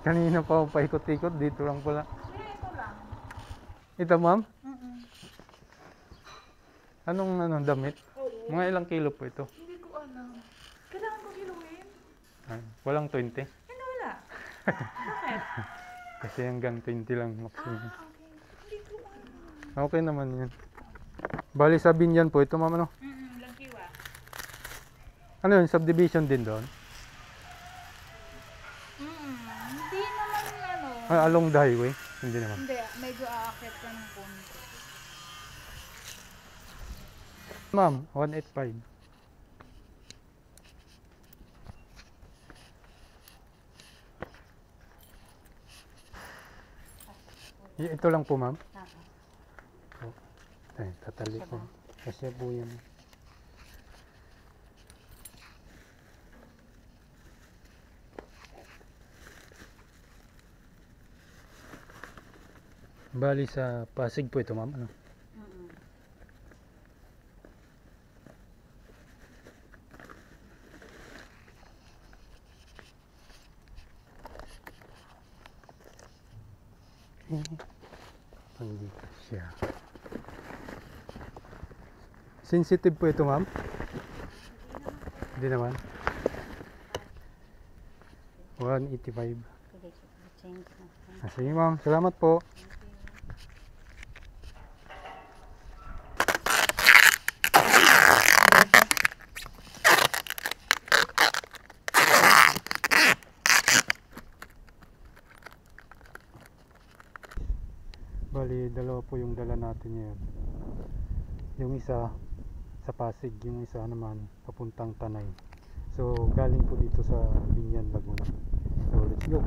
Kanina pa ako paikot-ikot, dito lang pala. Kaya ito lang. Ito ma'am, Mm-mm. anong damit? Oo. Mga ilang kilo po ito? Hindi ko alam. Kailangan ko kiluhin? Walang 20. Ano wala? Bakit? Kasi hanggang 20 lang maximum. Okay. Hindi ko alam. Okay naman yan. Bali sa Binyan po ito ma'am ano? Langkiwa. Ano yun, subdivision din doon? Hindi naman ano. Along the highway? Hindi naman. Hindi, medyo aakyat ka ng konti. Ma'am, 185. Ito lang po ma'am. Ay, tatali ko. Kasi po yan. Bali sa Pasig po ito ma'am. Ano? Hindi siya. Sensitive po ito ma'am? Hindi naman. 185. Sige ma'am, salamat po. Bali, dalawa po yung dala natin ngayon. Yung isa sa Pasig, yung isa naman papuntang Tanay. So, galing po dito sa Binyan, Laguna. So, let's go.